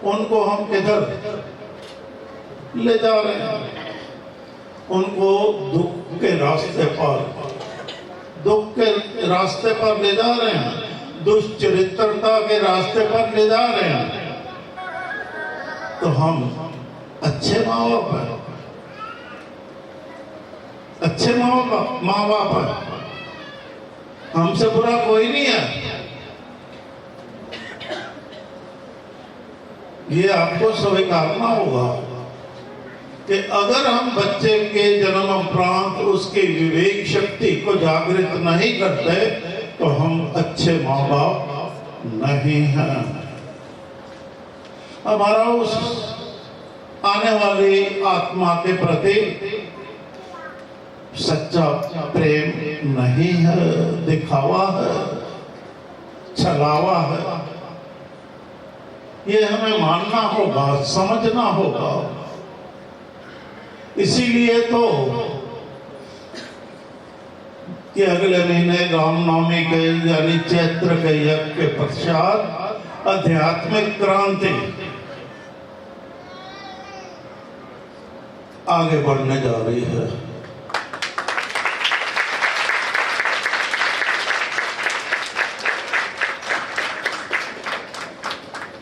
उनको हम किधर ले जा रहे हैं? उनको दुख के रास्ते पर ले जा रहे हैं, दुष्चरित्रता के रास्ते पर ले जा रहे हैं। तो हम अच्छे माँ बाप हैं, अच्छे माँ बाप हैं, हमसे बुरा कोई नहीं है। ये आपको स्वीकारना होगा कि अगर हम बच्चे के जन्म उपरांत उसकी विवेक शक्ति को जागृत नहीं करते तो हम अच्छे माँ बाप नहीं हैं। हमारा उस आने वाली आत्मा के प्रति सच्चा प्रेम नहीं है, दिखावा है, छलावा है। ये हमें मानना होगा, समझना होगा। इसीलिए तो कि अगले महीने रामनवमी के यानी चैत्र के यज्ञ के पश्चात आध्यात्मिक क्रांति आगे बढ़ने जा रही है।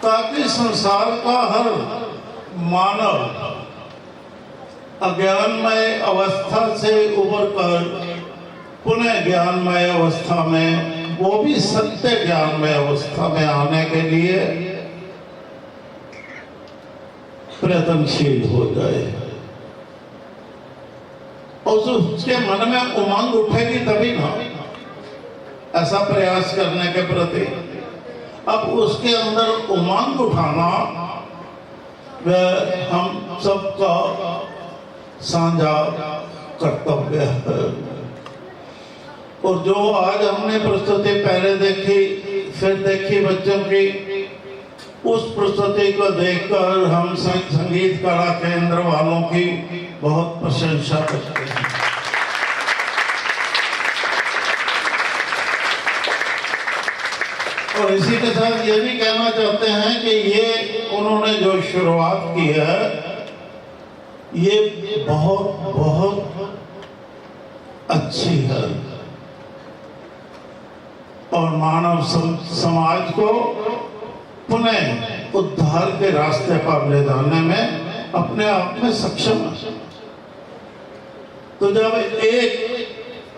ताकि संसार का हर मानव अज्ञानमय अवस्था से उबरकर पुनः ज्ञानमय अवस्था में, वो भी सत्य ज्ञानमय अवस्था में आने के लिए प्रयत्नशील हो जाए। और उसके मन में उमंग उठेगी तभी ना ऐसा प्रयास करने के प्रति। अब उसके अंदर उमंग उठाना वह हम सबका साझा कर्तव्य है। और जो आज हमने प्रस्तुति पहले देखी, फिर देखी बच्चों की, उस प्रस्तुति को देखकर हम संगीत कला केंद्र वालों की बहुत प्रशंसा करते हैं। और इसी के साथ ये भी कहना चाहते हैं कि ये उन्होंने जो शुरुआत की है ये बहुत बहुत अच्छी है और मानव समाज को पुनः उद्धार के रास्ते पर ले जाने में अपने आप में सक्षम है। तो जब एक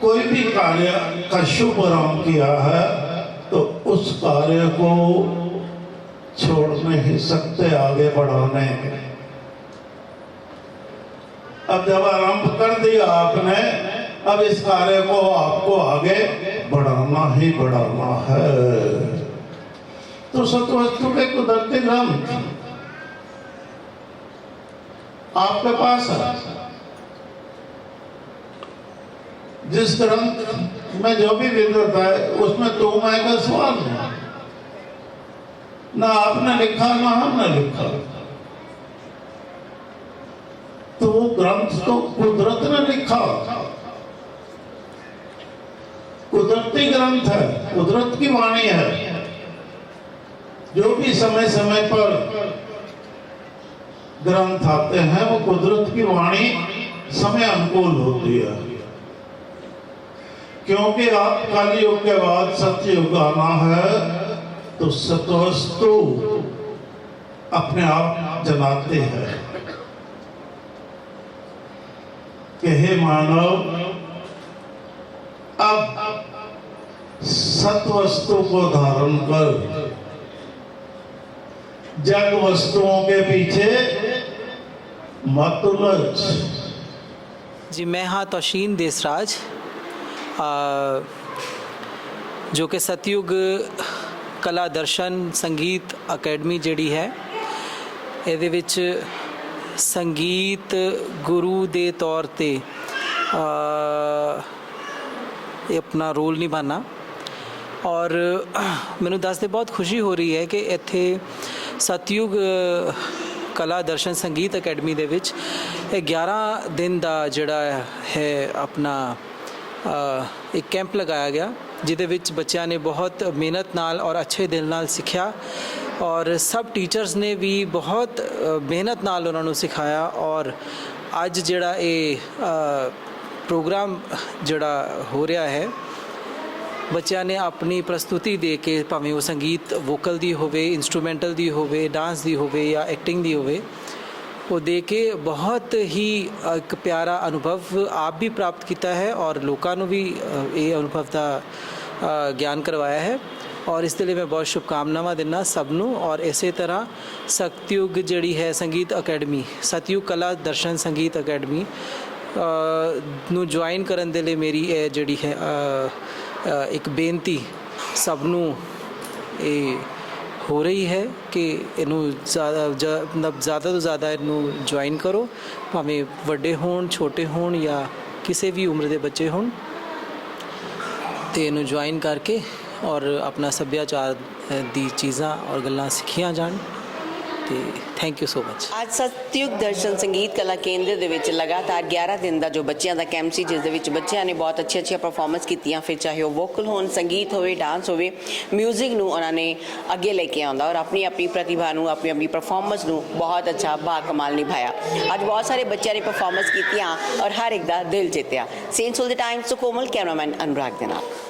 कोई भी कार्य का शुभ आरंभ किया है तो उस कार्य को छोड़ नहीं सकते, आगे बढ़ाने। अब जब आरंभ कर दिया आपने, अब इस कार्य को आपको आगे बढ़ाना ही बढ़ाना है। तो सत्वस्तु के कुदरती ग्रंथ आपके पास है। जिस ग्रंथ में जो भी विवरण है उसमें तो मैं का सवाल नहीं, ना आपने लिखा ना हमने लिखा। तो वो ग्रंथ तो कुदरत ने लिखा, कुदरती ग्रंथ है, कुदरत की वाणी है। जो भी समय समय पर ग्रंथ आते हैं वो कुदरत की वाणी समय अनुकूल होती है, क्योंकि आप कलयुग के बाद सतयुग आना है। तो सत्वस्तु अपने आप जनाते हैं कि हे मानव, अब सत्वस्तु को धारण कर, जग वस्तुओं के पीछे मत उलझ। जी, मैं हाँ तौशीन देसराज, जो कि सतयुग कला दर्शन संगीत अकैडमी ਜਿਹੜੀ ਹੈ ਇਹਦੇ ਵਿੱਚ ਸੰਗੀਤ ਗੁਰੂ ਦੇ ਤੌਰ ਤੇ ਇਹ ਆਪਣਾ ਰੋਲ ਨਿਭਾਉਣਾ। ਔਰ ਮੈਨੂੰ ਦੱਸਦੇ ਬਹੁਤ ਖੁਸ਼ੀ ਹੋ ਰਹੀ ਹੈ ਕਿ ਇੱਥੇ ਸਤਯੁਗ ਕਲਾ ਦਰਸ਼ਨ ਸੰਗੀਤ ਅਕੈਡਮੀ ਦੇ ਵਿੱਚ ਇਹ 11 ਦਿਨ ਦਾ ਜਿਹੜਾ ਹੈ ਆਪਣਾ ਇੱਕ ਕੈਂਪ ਲਗਾਇਆ ਗਿਆ, ਜਿਹਦੇ ਵਿੱਚ ਬੱਚਿਆਂ ਨੇ ਬਹੁਤ ਮਿਹਨਤ ਨਾਲ ਔਰ ਅੱਛੇ ਦਿਲ ਨਾਲ ਸਿੱਖਿਆ। ਔਰ ਸਭ ਟੀਚਰਸ ਨੇ ਵੀ ਬਹੁਤ ਮਿਹਨਤ ਨਾਲ ਉਹਨਾਂ ਨੂੰ ਸਿਖਾਇਆ। ਔਰ ਅੱਜ ਜਿਹੜਾ ਇਹ ਪ੍ਰੋਗਰਾਮ ਜਿਹੜਾ ਹੋ ਰਿਹਾ ਹੈ, ਬੱਚਿਆਂ ਨੇ ਆਪਣੀ ਪ੍ਰਸਤੁਤੀ ਦੇ ਕੇ, ਭਾਵੇਂ ਉਹ ਸੰਗੀਤ ਵੋਕਲ ਦੀ ਹੋਵੇ, ਇੰਸਟਰੂਮੈਂਟਲ ਦੀ ਹੋਵੇ, ਡਾਂਸ ਦੀ ਹੋਵੇ ਜਾਂ ਐਕਟਿੰਗ ਦੀ ਹੋਵੇ, वो दे के बहुत ही एक प्यारा अनुभव आप भी प्राप्त किया है और लोगों को भी ये अनुभव का ज्ञान करवाया है। और इस लिए मैं बहुत शुभकामनावां दिना सबनों। और इस तरह सतयुग जिहड़ी है संगीत अकैडमी, सतयुग कला दर्शन संगीत अकैडमी नूं ज्वाइन करन दे लई मेरी जिहड़ी है एक बेनती सबनों ये हो रही है कि इनू ज़्यादा तो ज़्यादा इनू ज्वाइन करो, भावें वड्डे होण, छोटे होण या किसी भी उम्र के बच्चे होण, तो इनू ज्वाइन करके और अपना सभ्याचार दी चीज़ां और गल्लां सिखियां जाण। तो थैंक यू सो मच। ਅੱਜ ਸਤਯੁਗ ਦਰਸ਼ਨ ਸੰਗੀਤ ਕਲਾ ਕੇਂਦਰ ਦੇ ਵਿੱਚ ਲਗਾਤਾਰ 11 ਦਿਨ ਦਾ ਜੋ ਬੱਚਿਆਂ ਦਾ ਕੈਂਪ ਸੀ, ਜਿਸ ਦੇ ਵਿੱਚ ਬੱਚਿਆਂ ਨੇ ਬਹੁਤ ਅੱਛੀਆਂ ਪਰਫਾਰਮੈਂਸ ਕੀਤੀਆਂ, ਫਿਰ ਚਾਹੇ ਉਹ ਵੋਕਲ ਹੋਣ, ਸੰਗੀਤ ਹੋਵੇ, ਡਾਂਸ ਹੋਵੇ, ਮਿਊਜ਼ਿਕ ਨੂੰ ਉਹਨਾਂ ਨੇ ਅੱਗੇ ਲੈ ਕੇ ਆਉਂਦਾ ਔਰ ਆਪਣੀ ਆਪਣੀ ਪ੍ਰਤਿਭਾ ਨੂੰ, ਆਪਣੀ ਆਪਣੀ ਪਰਫਾਰਮੈਂਸ ਨੂੰ ਬਹੁਤ ਅੱਛਾ ਬਾਕਮਾਲ ਨਿਭਾਇਆ। ਅੱਜ ਬਹੁਤ ਸਾਰੇ ਬੱਚਿਆਂ ਨੇ ਪਰਫਾਰਮੈਂਸ ਕੀਤੀਆਂ ਔਰ ਹਰ ਇੱਕ ਦਾ ਦਿਲ ਜਿੱਤਿਆ। ਸੇਂਟ ਸੂਲ ਦੇ ਟਾਈਮਸ ਤੋਂ ਕੋਮਲ, ਕੈਮਰਾਮੈਨ ਅਨੁਰਾਗ ਦੇ ਨਾਲ।